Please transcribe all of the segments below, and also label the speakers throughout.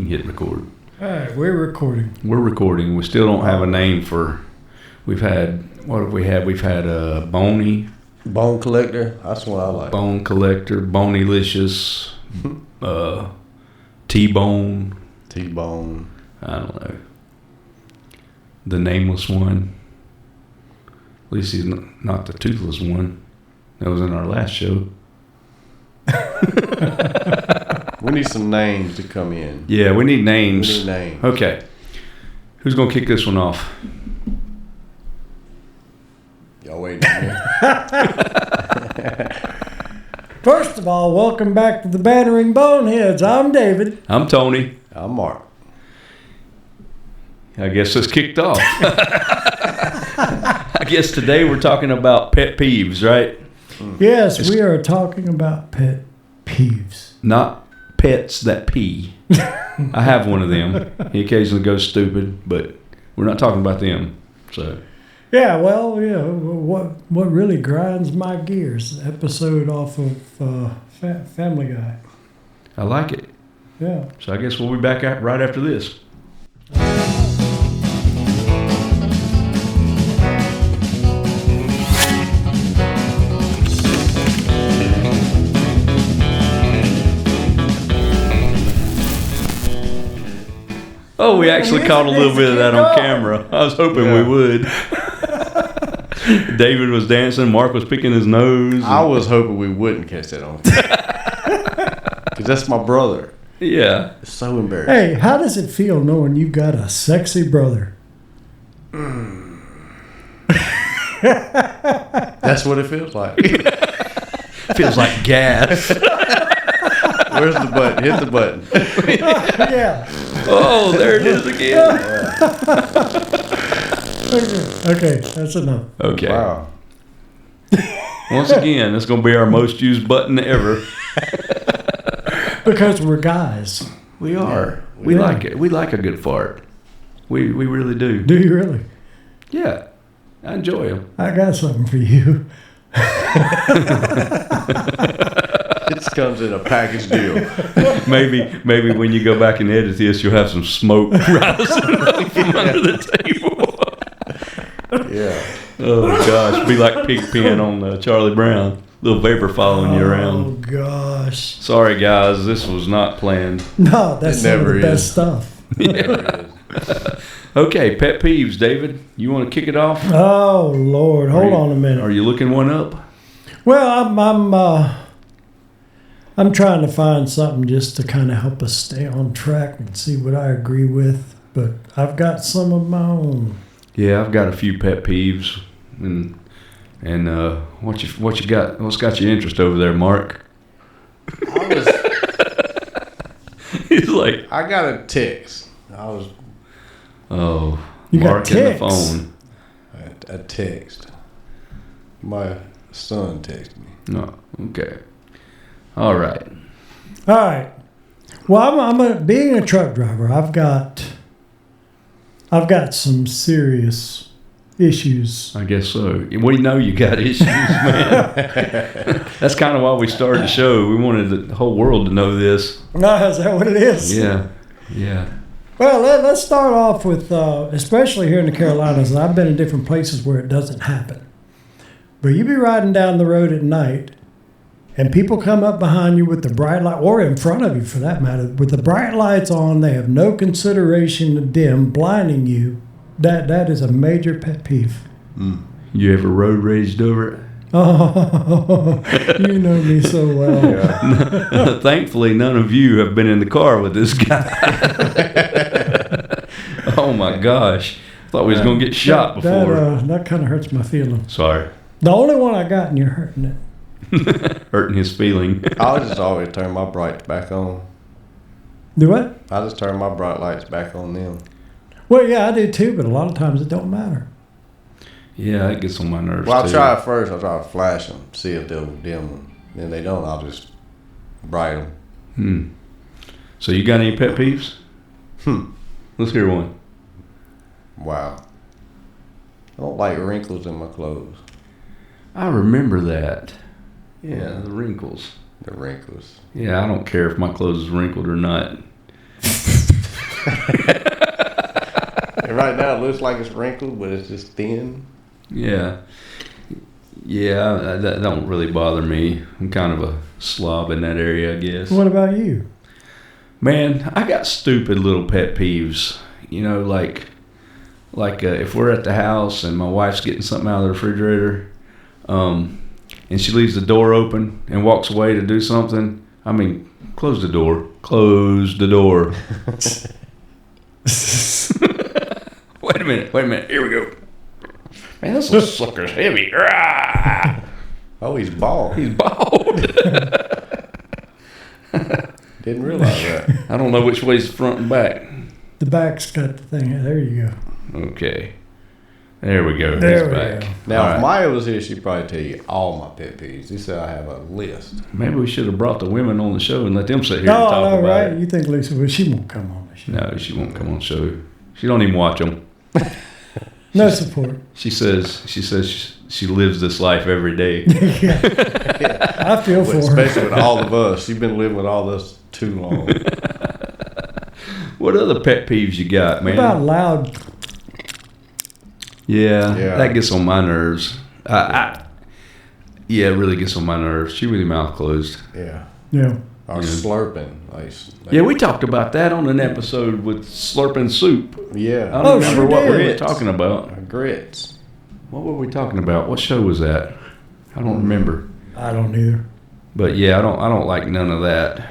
Speaker 1: hit record.
Speaker 2: All right, we're recording.
Speaker 1: We're recording. We still don't have a name for. We've had. What have we had? We've had a Bone
Speaker 3: Collector. That's what I like.
Speaker 1: Bone Collector, Bonelicious, T-Bone.
Speaker 3: T-Bone.
Speaker 1: I don't know. The Nameless One. At least he's not the Toothless One. That was in our last show.
Speaker 3: We need some names to come in.
Speaker 1: Yeah, we need names.
Speaker 3: We need names.
Speaker 1: Okay. Who's going to kick this one off?
Speaker 3: Y'all wait a minute.
Speaker 2: First of all, welcome back to the Bantering Boneheads. I'm David.
Speaker 1: I'm Tony.
Speaker 3: I'm Mark.
Speaker 1: I guess it's kicked off. I guess today we're talking about pet peeves, right?
Speaker 2: Yes, we are talking about pet peeves.
Speaker 1: Not pets that pee. I have one of them. He occasionally goes stupid, but we're not talking about them. So,
Speaker 2: Yeah, well, yeah. What really grinds my gears? Episode off of Family Guy.
Speaker 1: I like it.
Speaker 2: Yeah.
Speaker 1: So I guess we'll be back right after this. Oh, we actually caught a little bit of that on camera. I was hoping we would. David was dancing. Mark was picking his nose.
Speaker 3: I was hoping we wouldn't catch that on because that's my brother.
Speaker 1: Yeah.
Speaker 3: It's so embarrassing.
Speaker 2: Hey, how does it feel knowing you've got a sexy brother?
Speaker 3: That's what it feels like.
Speaker 1: Feels like gas.
Speaker 3: Where's the button? Hit the button.
Speaker 2: Yeah.
Speaker 1: Oh, there it is again.
Speaker 2: Okay, that's enough.
Speaker 1: Okay.
Speaker 3: Wow.
Speaker 1: Once again, it's going to be our most used button ever.
Speaker 2: Because we're guys.
Speaker 1: We are. We like it. We like a good fart. We really do.
Speaker 2: Do you really?
Speaker 1: Yeah. I enjoy them.
Speaker 2: I got something for you.
Speaker 3: It comes in a package deal.
Speaker 1: Maybe when you go back and edit this, you'll have some smoke rising up from under the table.
Speaker 3: Yeah.
Speaker 1: Oh, gosh. Be like Pigpen on Charlie Brown. Little vapor following you around.
Speaker 2: Oh, gosh.
Speaker 1: Sorry, guys. This was not planned.
Speaker 2: No, that's some of the best stuff.
Speaker 1: Yeah. Okay, pet peeves, David. You want to kick it off?
Speaker 2: Oh, Lord. Hold on a minute.
Speaker 1: Are you looking one up?
Speaker 2: Well, I'm trying to find something just to kind of help us stay on track and see what I agree with. But I've got some of my own.
Speaker 1: Yeah, I've got a few pet peeves, and what you got? What's got your interest over there, Mark? He's like,
Speaker 3: I got a text.
Speaker 1: oh,
Speaker 2: You got
Speaker 1: Mark in the
Speaker 2: ticks.
Speaker 1: phone.
Speaker 3: A text. My son texted me.
Speaker 1: No, okay, all right.
Speaker 2: All right. Well, being a truck driver, I've got some serious issues.
Speaker 1: I guess so. We know you got issues, man. That's kind of why we started the show. We wanted the whole world to know this.
Speaker 2: No, is that what it is?
Speaker 1: Yeah.
Speaker 2: Well, let's start off with, especially here in the Carolinas, I've been in different places where it doesn't happen. But you be riding down the road at night, and people come up behind you with the bright light, or in front of you for that matter, with the bright lights on. They have no consideration to dim, blinding you. That is a major pet peeve.
Speaker 1: You ever road raged over it?
Speaker 2: Oh, you know me so well.
Speaker 3: Yeah.
Speaker 1: Thankfully, none of you have been in the car with this guy. Oh my gosh! I thought we was gonna get shot before.
Speaker 2: That kind of hurts my feelings.
Speaker 1: Sorry,
Speaker 2: The only one I got, and you're hurting it.
Speaker 1: hurting his feeling.
Speaker 3: I just always turn my brights back on.
Speaker 2: Do what?
Speaker 3: I just turn my bright lights back on them.
Speaker 2: Well, yeah, I do too, but a lot of times it don't matter.
Speaker 1: Yeah, it gets on my nerves.
Speaker 3: Well, I'll
Speaker 1: too.
Speaker 3: try it first. I'll try to flash them, see if they'll dim them. Then they don't, I'll just bright them.
Speaker 1: So you got any pet peeves? Let's hear one.
Speaker 3: Wow. I don't like wrinkles in my clothes.
Speaker 1: I remember that. Yeah, the wrinkles.
Speaker 3: The wrinkles.
Speaker 1: Yeah, I don't care if my clothes is wrinkled or not.
Speaker 3: And right now it looks like it's wrinkled, but it's just thin.
Speaker 1: Yeah. Yeah, that don't really bother me. I'm kind of a slob in that area, I guess.
Speaker 2: What about you?
Speaker 1: Man, I got stupid little pet peeves. You know, like if we're at the house and my wife's getting something out of the refrigerator, and she leaves the door open and walks away to do something. I mean, close the door. Close the door. Wait a minute. Here we go. Man, this little sucker's heavy.
Speaker 3: Oh, he's bald.
Speaker 1: He's bald.
Speaker 3: Didn't realize that.
Speaker 1: I don't know which way's front and back.
Speaker 2: The back's got the thing. There you go.
Speaker 1: Okay. There we go.
Speaker 2: There
Speaker 1: He's
Speaker 2: we
Speaker 1: back.
Speaker 2: go.
Speaker 3: Now,
Speaker 1: All
Speaker 3: if
Speaker 1: right.
Speaker 3: Maya was here, she'd probably tell you all my pet peeves. She said I have a list.
Speaker 1: Maybe we should have brought the women on the show and let them sit here
Speaker 2: No,
Speaker 1: and talk
Speaker 2: no,
Speaker 1: about
Speaker 2: right?
Speaker 1: it.
Speaker 2: You think Lisa will? She won't come on the show.
Speaker 1: No, she won't come on the show. She don't even watch them.
Speaker 2: No support.
Speaker 1: She says she lives this life every day.
Speaker 2: Yeah. I feel for her.
Speaker 3: Especially with all of us. She's been living with all of us too long.
Speaker 1: What other pet peeves you got,
Speaker 2: What
Speaker 1: man?
Speaker 2: about loud?
Speaker 1: Yeah,
Speaker 3: Yeah.
Speaker 1: that gets on my nerves. Yeah, it really gets on my nerves. She with her mouth closed.
Speaker 3: Yeah.
Speaker 2: Yeah.
Speaker 3: Or
Speaker 1: Yeah.
Speaker 3: slurping. Like,
Speaker 1: Yeah, we talked about that on an episode with slurping soup.
Speaker 3: Yeah.
Speaker 1: I don't
Speaker 2: Oh,
Speaker 1: remember
Speaker 2: sure
Speaker 1: what we were
Speaker 3: did.
Speaker 1: talking about.
Speaker 3: Grits.
Speaker 1: What were we talking about? What show was that? I don't remember.
Speaker 2: I don't either.
Speaker 1: But yeah, I don't like none of that.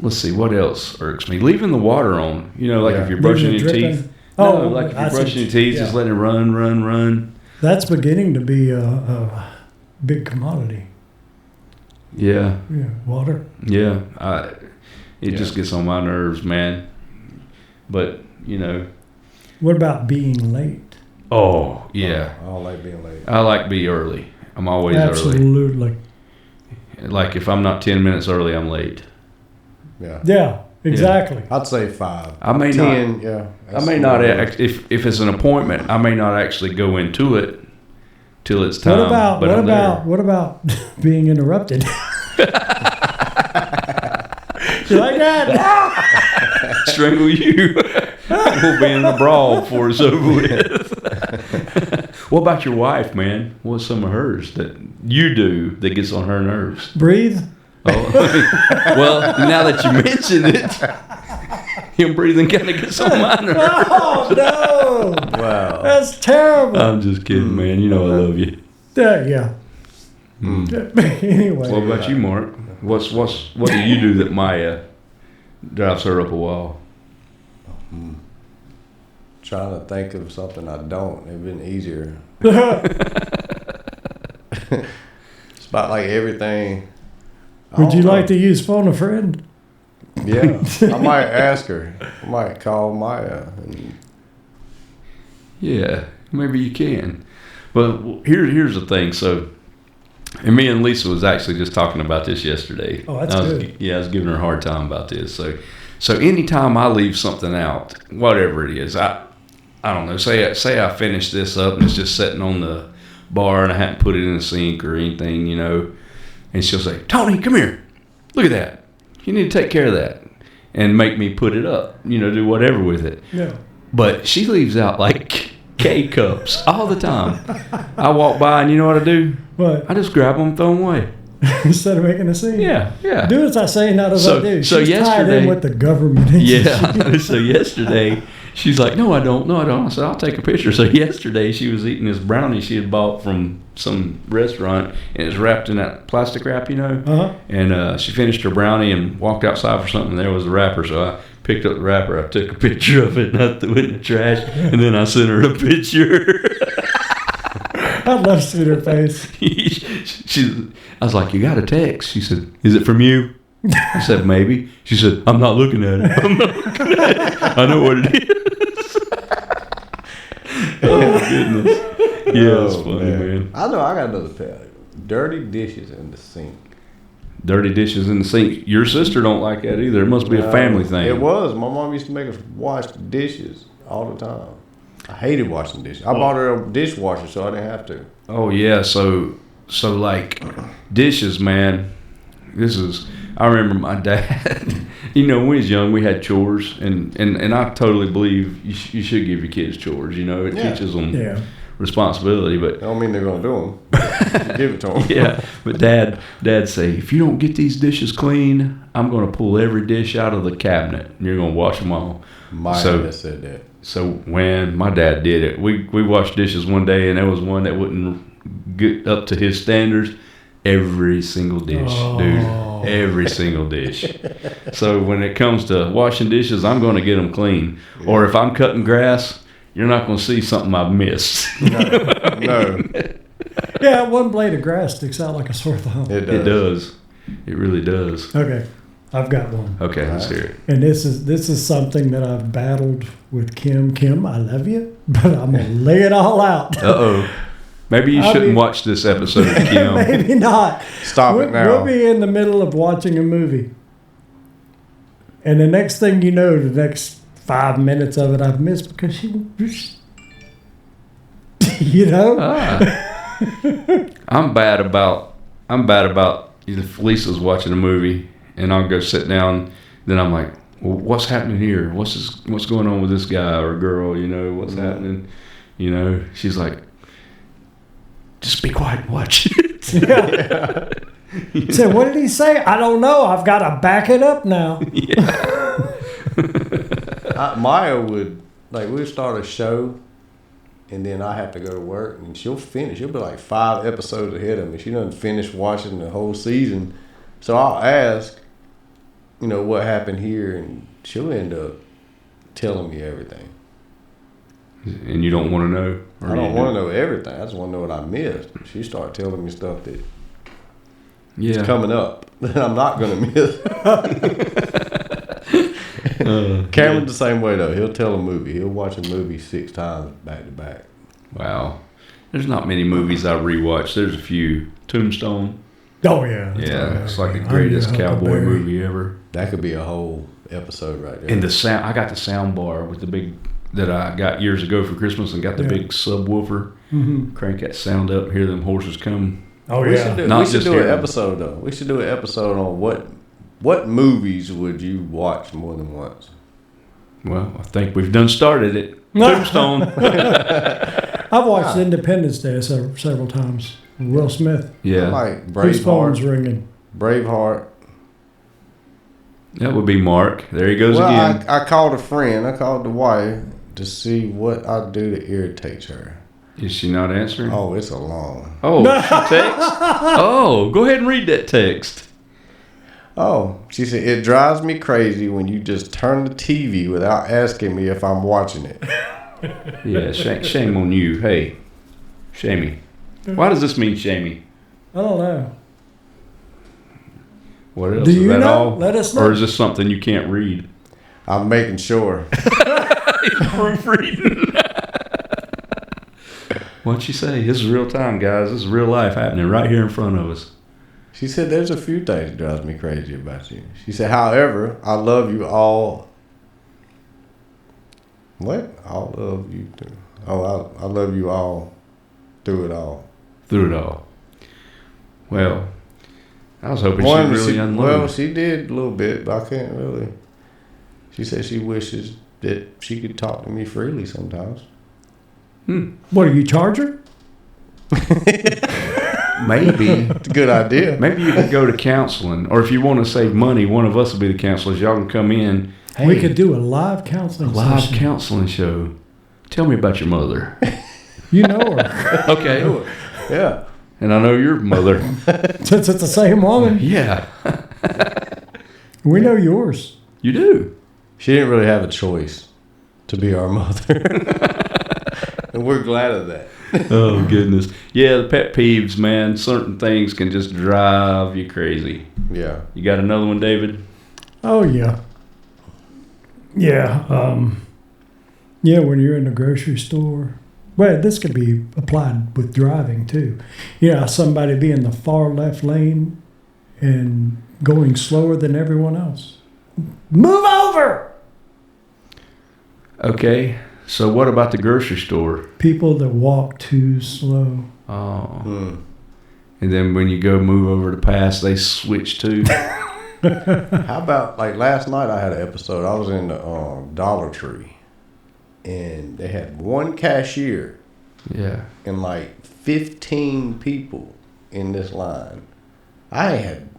Speaker 1: Let's see, what else irks me? Leaving the water on. You know, like
Speaker 3: Yeah.
Speaker 1: if you're brushing
Speaker 2: Leaving
Speaker 1: your
Speaker 2: it
Speaker 1: teeth.
Speaker 2: dripping.
Speaker 1: No,
Speaker 2: Oh,
Speaker 1: like if
Speaker 2: I
Speaker 1: you're
Speaker 2: see.
Speaker 1: brushing your teeth, just
Speaker 2: Yeah.
Speaker 1: letting it run.
Speaker 2: That's beginning to be a big commodity.
Speaker 1: Yeah,
Speaker 2: Yeah, water.
Speaker 1: yeah. It
Speaker 3: Yeah.
Speaker 1: just gets on my nerves, man. But you know,
Speaker 2: What about being late?
Speaker 1: oh yeah,
Speaker 3: I don't like being late.
Speaker 1: I like to be early. I'm always early.
Speaker 2: Absolutely.
Speaker 1: Like if I'm not 10 minutes early, I'm late.
Speaker 3: Yeah.
Speaker 2: Yeah, exactly.
Speaker 3: I'd say 5.
Speaker 1: I may
Speaker 3: 10, yeah.
Speaker 1: I may not if it's an appointment, I may not actually go into it till it's time.
Speaker 2: What about being interrupted? You like that?
Speaker 1: Strangle you. We'll be in a brawl before it's over with. What about your wife, man? What's some of hers that you do that gets on her nerves?
Speaker 2: Breathe.
Speaker 1: Oh, well, now that you mention it, him breathing kind of gets on my nerves.
Speaker 2: Oh no!
Speaker 3: Wow.
Speaker 2: That's terrible.
Speaker 1: I'm just kidding, man. You know I love you.
Speaker 2: Yeah.
Speaker 1: Mm.
Speaker 2: Anyway.
Speaker 1: What about you, Mark? What do you do that Maya drives her up a wall?
Speaker 3: Trying to think of something I don't. It'd been easier. It's about like everything.
Speaker 2: Would you like to use phone a friend?
Speaker 3: Yeah. I might ask her. I might call Maya. And
Speaker 1: Yeah, maybe you can. But here's the thing. So, and me and Lisa was actually just talking about this yesterday.
Speaker 2: Oh, that's good.
Speaker 1: Yeah, I was giving her a hard time about this. So anytime I leave something out, whatever it is, I don't know. Say I finish this up and it's just sitting on the bar and I hadn't put it in the sink or anything, you know. And she'll say, "Tony, come here. Look at that. You need to take care of that," and make me put it up. You know, do whatever with it.
Speaker 2: Yeah.
Speaker 1: But she leaves out like K-cups all the time. I walk by and you know what I do?
Speaker 2: What?
Speaker 1: I just grab them and throw them away.
Speaker 2: Instead of making a scene?
Speaker 1: Yeah.
Speaker 2: Do as I say, not as I do.
Speaker 1: So
Speaker 2: She's tied
Speaker 1: yesterday-
Speaker 2: in with the government.
Speaker 1: Yeah. So yesterday, she's like, No, I don't. I said, I'll take a picture. So yesterday, she was eating this brownie she had bought from some restaurant, and it's wrapped in that plastic wrap, you know.
Speaker 2: Uh-huh.
Speaker 1: And she finished her brownie and walked outside for something. And there was the wrapper. So I picked up the wrapper. I took a picture of it and I threw it in the trash. And then I sent her a picture.
Speaker 2: I'd love to see her face.
Speaker 1: I was like, "You got a text?" She said, "Is it from you?" I said, "Maybe." She said, "I'm not looking at it. I'm not looking at it. I know what it is." Oh my goodness. Yeah, it's funny, man.
Speaker 3: I know I got another pet. Dirty dishes in the sink.
Speaker 1: Dirty dishes in the sink. Your sister don't like that either. It must be a family thing.
Speaker 3: It was. My mom used to make us wash dishes all the time. I hated washing dishes. I bought her a dishwasher so I didn't have to.
Speaker 1: Oh yeah, so like dishes, man. This is I remember my dad. When we was young, we had chores, and I totally believe you should give your kids chores. It teaches them responsibility. But
Speaker 3: I don't mean they're gonna do them. Give it to them.
Speaker 1: Yeah, but Dad say, if you don't get these dishes clean, I'm gonna pull every dish out of the cabinet, and you're gonna wash them all.
Speaker 3: My dad said that.
Speaker 1: So when my dad did it, we washed dishes one day, and there was one that wouldn't get up to his standards. Every single dish, dude. Every single dish. So when it comes to washing dishes, I'm going to get them clean. Yeah. Or if I'm cutting grass, you're not going to see something I've missed.
Speaker 3: No.
Speaker 2: Yeah, one blade of grass sticks out like a sore thumb.
Speaker 3: It
Speaker 1: does. It really does.
Speaker 2: Okay, I've got one.
Speaker 1: Okay, let's hear it.
Speaker 2: And this is something that I've battled with Kim. Kim, I love you, but I'm going to lay it all out.
Speaker 1: Uh-oh. Maybe you shouldn't watch this episode of Kim.
Speaker 2: Maybe not.
Speaker 3: Stop it now.
Speaker 2: We'll be in the middle of watching a movie. And the next thing you know, the next 5 minutes of it I've missed because she...
Speaker 1: I'm bad about if Lisa's watching a movie and I'll go sit down, then I'm like, well, what's happening here? What's going on with this guy or girl? What's happening? She's like, just be quiet and watch it.
Speaker 2: Yeah. So what did he say? I don't know. I've got to back it up now.
Speaker 1: Yeah.
Speaker 3: Maya would, we'd start a show, and then I have to go to work, and she'll finish. She'll be like 5 episodes ahead of me. She doesn't finish watching the whole season. So I'll ask, what happened here, and she'll end up telling me everything.
Speaker 1: And you don't want to know?
Speaker 3: I don't want to know everything. I just want to know what I missed. She started telling me stuff that is coming up that I'm not going to miss. Cameron's the same way, though. He'll tell a movie. He'll watch a movie 6 times back to back.
Speaker 1: Wow. There's not many movies I rewatch. There's a few. Tombstone.
Speaker 2: Oh, yeah.
Speaker 1: Yeah, it's like the greatest cowboy movie ever.
Speaker 3: That could be a whole episode right there.
Speaker 1: And the sound, I got the sound bar with the big... that I got years ago for Christmas and got the big subwoofer. Mm-hmm. Crank that sound up, hear them horses come.
Speaker 2: Oh,
Speaker 3: we
Speaker 2: yeah.
Speaker 3: We should do an episode, though. We should do an episode on what movies would you watch more than once?
Speaker 1: Well, I think we've done started it. Tombstone.
Speaker 2: I've watched Independence Day several times. Will Smith.
Speaker 1: Yeah.
Speaker 3: I like
Speaker 2: His phone's
Speaker 3: Braveheart.
Speaker 2: ringing.
Speaker 3: Braveheart.
Speaker 1: That would be Mark. There he goes again.
Speaker 3: I called a friend. I called the wife to see what I do that irritates her.
Speaker 1: Is she not answering?
Speaker 3: Oh, it's a long.
Speaker 1: Oh, she text? Oh, go ahead and read that text.
Speaker 3: Oh, she said, it drives me crazy when you just turn the TV without asking me if I'm watching it.
Speaker 1: Yeah, shame on you. Hey, shamey. Why does this mean shamey?
Speaker 2: I don't know.
Speaker 1: What else?
Speaker 2: Do
Speaker 1: is
Speaker 2: you
Speaker 1: that
Speaker 2: know?
Speaker 1: all?
Speaker 2: Let us know.
Speaker 1: Or is this something you can't read?
Speaker 3: I'm making sure.
Speaker 1: Proofreading. What'd she say? This is real time, guys. This is real life happening right here in front of us.
Speaker 3: She said, there's a few things that drives me crazy about you. She said, however, I love you all. What? I'll love you too. Oh, I love you all through it all.
Speaker 1: Through it all. Well, I was hoping she'd really unload.
Speaker 3: Well, she did a little bit, but I can't really. She said she wishes that she could talk to me freely sometimes.
Speaker 2: What, are you charge her?
Speaker 1: Maybe.
Speaker 3: It's a good idea.
Speaker 1: Maybe you could go to counseling. Or if you want to save money, one of us will be the counselors. Y'all can come in. Hey,
Speaker 2: we could do a live counseling session.
Speaker 1: Counseling show. Tell me about your mother.
Speaker 2: You know her.
Speaker 1: Okay.
Speaker 3: Yeah.
Speaker 1: And I know your mother.
Speaker 2: Since it's the same woman.
Speaker 1: Yeah.
Speaker 2: We know yours.
Speaker 1: You do.
Speaker 3: She didn't really have a choice to be our mother. And we're glad of that.
Speaker 1: Oh, goodness. Yeah, the pet peeves, man. Certain things can just drive you crazy.
Speaker 3: Yeah.
Speaker 1: You got another one, David?
Speaker 2: Oh, yeah. Yeah. Yeah, when you're in the grocery store. Well, this could be applied with driving, too. Yeah, somebody be in the far left lane and going slower than everyone else. Move over!
Speaker 1: Okay. So what about the grocery store?
Speaker 2: People that walk too slow.
Speaker 1: Oh. And then when you go move over to pass, they switch too.
Speaker 3: How about like last night? I had an episode. I was in the Dollar Tree, and they had one cashier.
Speaker 1: Yeah.
Speaker 3: And like 15 people in this line. I had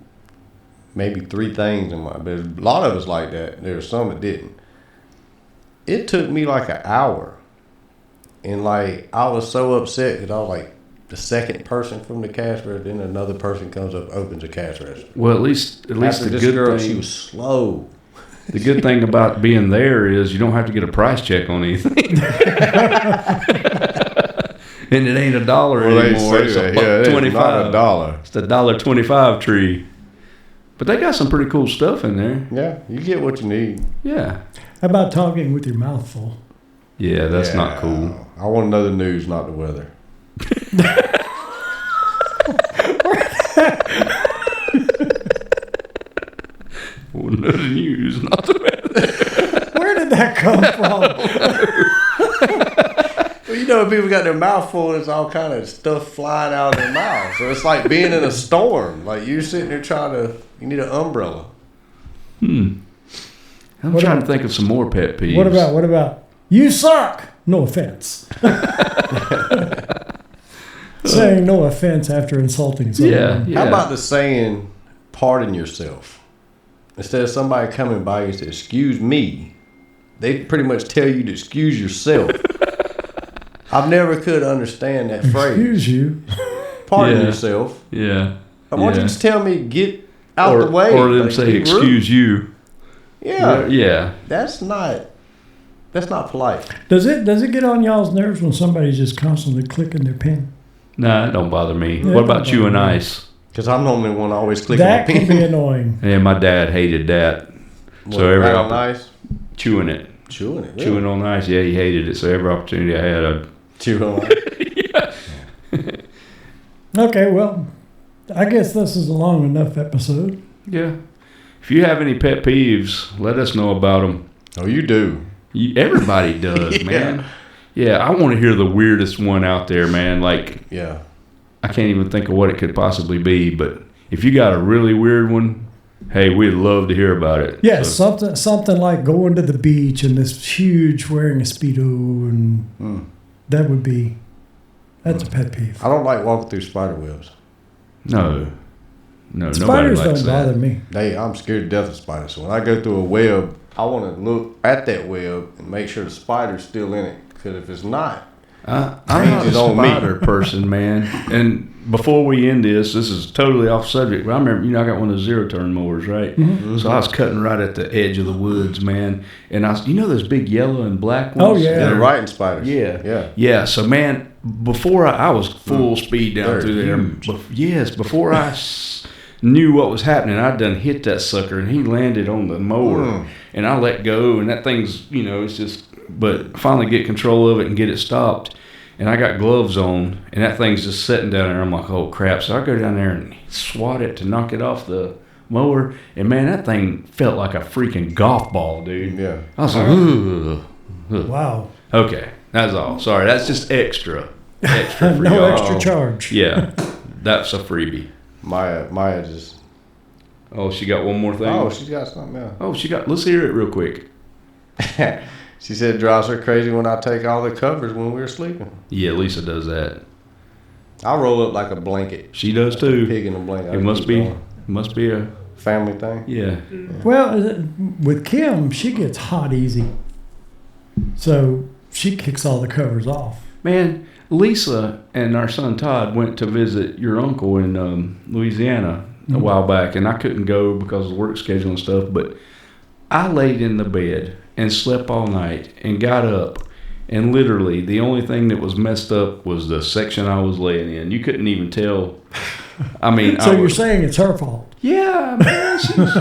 Speaker 3: maybe 3 things in my, but a lot of us like that. There were some that didn't. It took me like an hour, and like I was so upset because I was like the second person from the cash register. Then another person comes up, opens a cash register.
Speaker 1: Well, at least
Speaker 3: After
Speaker 1: the
Speaker 3: this
Speaker 1: good
Speaker 3: girl,
Speaker 1: thing,
Speaker 3: she was slow.
Speaker 1: the good thing about being there is you don't have to get a price check on anything. And it ain't $1 anymore. It's $1.25.
Speaker 3: Not $1.
Speaker 1: It's the $1.25 tree. But they got some pretty cool stuff in there.
Speaker 3: Yeah, you get what you need.
Speaker 1: Yeah.
Speaker 2: How about talking with your mouth full?
Speaker 1: Yeah, that's not cool.
Speaker 3: I want to know the news, not the weather.
Speaker 1: Well, no news, not the weather.
Speaker 2: Where did that come from?
Speaker 3: Well, you know, when people got their mouth full, there's all kind of stuff flying out of their mouth. So it's like being in a storm. Like you're sitting there you need an umbrella.
Speaker 1: I'm trying to think of some more pet peeves.
Speaker 2: What about, you suck? No offense. Saying no offense after insulting someone.
Speaker 1: Yeah.
Speaker 3: How about the saying, pardon yourself? Instead of somebody coming by you and say, excuse me, they pretty much tell you to excuse yourself. I've never could understand that phrase.
Speaker 2: Excuse you.
Speaker 3: Pardon yourself.
Speaker 1: Yeah.
Speaker 3: Why don't you just tell me, get out the way?
Speaker 1: Or them say, excuse you.
Speaker 3: Yeah.
Speaker 1: Yeah.
Speaker 3: That's not polite.
Speaker 2: Does it get on y'all's nerves when somebody's just constantly clicking their pen?
Speaker 1: Nah, it don't bother me.
Speaker 2: Yeah,
Speaker 1: What about chewing ice?
Speaker 3: Because I'm normally the one always clicking
Speaker 2: That
Speaker 3: my
Speaker 2: can
Speaker 3: pen.
Speaker 2: be annoying.
Speaker 1: Yeah, my dad hated that. So every
Speaker 3: on ice?
Speaker 1: chewing it.
Speaker 3: Chewing it. Really?
Speaker 1: Chewing on ice. Yeah, he hated it. So every opportunity I had, I'd
Speaker 3: Chew on ice.
Speaker 2: Okay, well, I guess this is a long enough episode.
Speaker 1: Yeah. If you have any pet peeves, let us know about them.
Speaker 3: Oh, you do.
Speaker 1: Everybody does, man. Yeah, I want to hear the weirdest one out there, man. Like,
Speaker 3: Yeah.
Speaker 1: I can't even think of what it could possibly be, but if you got a really weird one, hey, we'd love to hear about it.
Speaker 2: Yeah,
Speaker 1: So,
Speaker 2: something like going to the beach and this huge wearing a Speedo, and that's a pet peeve.
Speaker 3: I don't like walking through spider webs.
Speaker 1: no, nobody
Speaker 2: Spiders
Speaker 1: likes
Speaker 2: don't
Speaker 1: that.
Speaker 2: bother me.
Speaker 3: I'm scared to death of spiders. So when I go through a web, I want to look at that web and make sure the spider's still in it. Because if it's not,
Speaker 1: I'm not a
Speaker 3: Changes on me.
Speaker 1: spider person, man. And before we end this is totally off subject, but I remember, I got one of the zero-turn mowers, right?
Speaker 2: Mm-hmm.
Speaker 1: So I was cutting right at the edge of the woods, man. And those big yellow and black ones?
Speaker 2: Oh, yeah.
Speaker 3: they're writing spiders.
Speaker 1: Yeah. Yeah. So, man, before I was full speed down
Speaker 3: They're
Speaker 1: through there.
Speaker 3: huge.
Speaker 1: Before I knew what was happening, I'd done hit that sucker, and he landed on the mower. And I let go, and that thing's, it's just, but finally get control of it and get it stopped. And I got gloves on, and that thing's just sitting down there. I'm like, oh, crap. So I go down there and swat it to knock it off the mower. And, man, that thing felt like a freaking golf ball, dude.
Speaker 3: Yeah.
Speaker 1: I was like, ugh.
Speaker 2: Wow.
Speaker 1: Okay, that's all. Sorry, that's just extra for
Speaker 2: No
Speaker 1: y'all.
Speaker 2: extra charge.
Speaker 1: Yeah, that's a freebie.
Speaker 3: Maya just.
Speaker 1: Oh, she got one more thing?
Speaker 3: Oh, she's got something else.
Speaker 1: Oh, let's hear it real quick.
Speaker 3: She said it drives her crazy when I take all the covers when we're sleeping.
Speaker 1: Yeah, Lisa does that.
Speaker 3: I roll up like a blanket.
Speaker 1: She does
Speaker 3: Like a
Speaker 1: too.
Speaker 3: pig in a blanket.
Speaker 1: It must be a,
Speaker 3: family thing.
Speaker 1: yeah.
Speaker 2: Well, with Kim, she gets hot easy. So she kicks all the covers off.
Speaker 1: Man, Lisa and our son Todd went to visit your uncle in Louisiana a while back, and I couldn't go because of work schedule and stuff, but I laid in the bed and slept all night and got up, and literally the only thing that was messed up was the section I was laying in. You couldn't even tell. I mean,
Speaker 2: So you're saying it's her fault?
Speaker 1: yeah, man, she was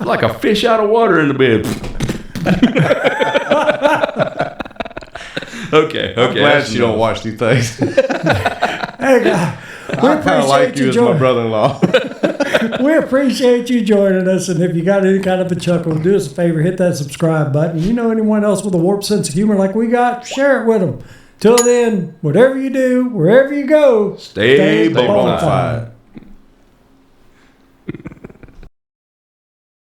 Speaker 1: like a fish out of water in the bed. Okay.
Speaker 3: I'm glad she don't watch these things.
Speaker 2: Hey, God, we
Speaker 3: I kind of like you as my brother-in-law.
Speaker 2: We appreciate you joining us, and if you got any kind of a chuckle, do us a favor, hit that subscribe button. You know anyone else with a warped sense of humor like we got, share it with them. Till then, whatever you do, wherever you go,
Speaker 1: Stay
Speaker 3: Stay
Speaker 1: bonafide.
Speaker 3: bonafide.